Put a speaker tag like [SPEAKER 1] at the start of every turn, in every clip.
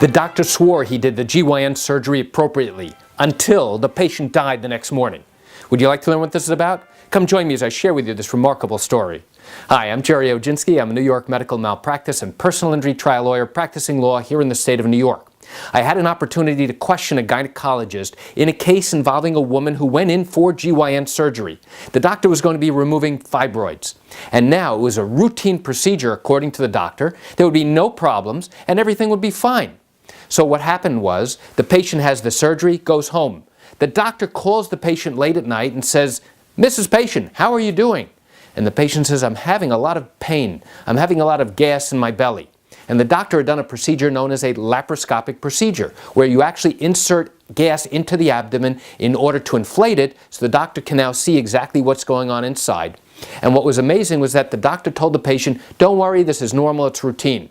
[SPEAKER 1] The doctor swore he did the GYN surgery appropriately until the patient died the next morning. Would you like to learn what this is about? Come join me as I share with you this remarkable story. Hi, I'm Gerry Oginski. I'm a New York medical malpractice and personal injury trial lawyer practicing law here in the state of New York. I had an opportunity to question a gynecologist in a case involving a woman who went in for GYN surgery. The doctor was going to be removing fibroids. And now it was a routine procedure according to the doctor. There would be no problems and everything would be fine. So what happened was the patient has the surgery, goes home. The doctor calls the patient late at night and says, "Mrs. Patient, how are you doing?" And the patient says, "I'm having a lot of pain. I'm having a lot of gas in my belly." And the doctor had done a procedure known as a laparoscopic procedure, where you actually insert gas into the abdomen in order to inflate it, so the doctor can now see exactly what's going on inside. And what was amazing was that the doctor told the patient, "Don't worry, this is normal, it's routine."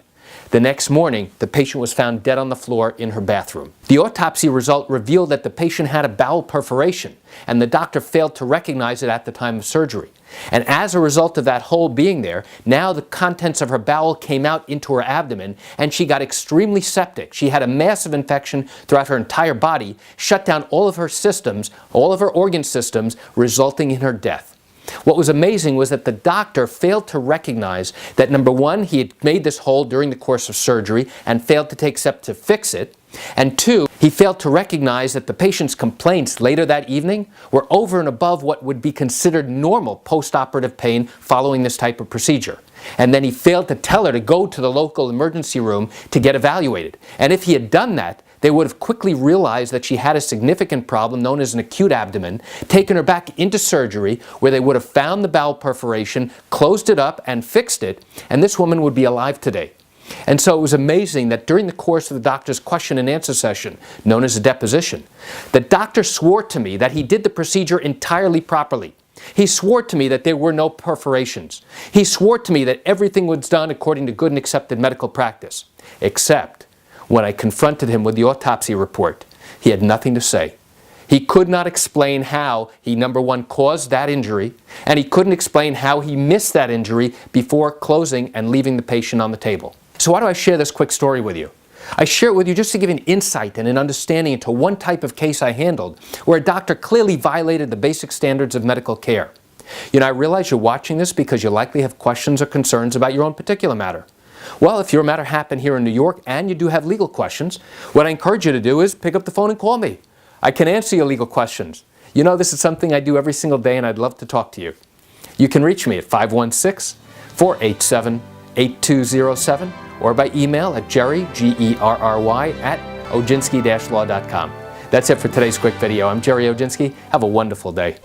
[SPEAKER 1] The next morning, the patient was found dead on the floor in her bathroom. The autopsy result revealed that the patient had a bowel perforation, and the doctor failed to recognize it at the time of surgery. And as a result of that hole being there, now the contents of her bowel came out into her abdomen, and she got extremely septic. She had a massive infection throughout her entire body, shut down all of her systems, all of her organ systems, resulting in her death. What was amazing was that the doctor failed to recognize that, number one, he had made this hole during the course of surgery and failed to take steps to fix it. And two, he failed to recognize that the patient's complaints later that evening were over and above what would be considered normal postoperative pain following this type of procedure. And then he failed to tell her to go to the local emergency room to get evaluated. And if he had done that, they would have quickly realized that she had a significant problem known as an acute abdomen, taken her back into surgery where they would have found the bowel perforation, closed it up and fixed it, and this woman would be alive today. And so it was amazing that during the course of the doctor's question and answer session, known as a deposition, the doctor swore to me that he did the procedure entirely properly. He swore to me that there were no perforations. He swore to me that everything was done according to good and accepted medical practice, except when I confronted him with the autopsy report, he had nothing to say. He could not explain how he, number one, caused that injury, and he couldn't explain how he missed that injury before closing and leaving the patient on the table. So why do I share this quick story with you? I share it with you just to give an insight and an understanding into one type of case I handled where a doctor clearly violated the basic standards of medical care. You know, I realize you're watching this because you likely have questions or concerns about your own particular matter. Well, if your matter happened here in New York and you do have legal questions, what I encourage you to do is pick up the phone and call me. I can answer your legal questions. You know, this is something I do every single day and I'd love to talk to you. You can reach me at 516-487-8207 or by email at Gerry, G-E-R-R-Y, at oginski-law.com. That's it for today's quick video. I'm Gerry Oginski. Have a wonderful day.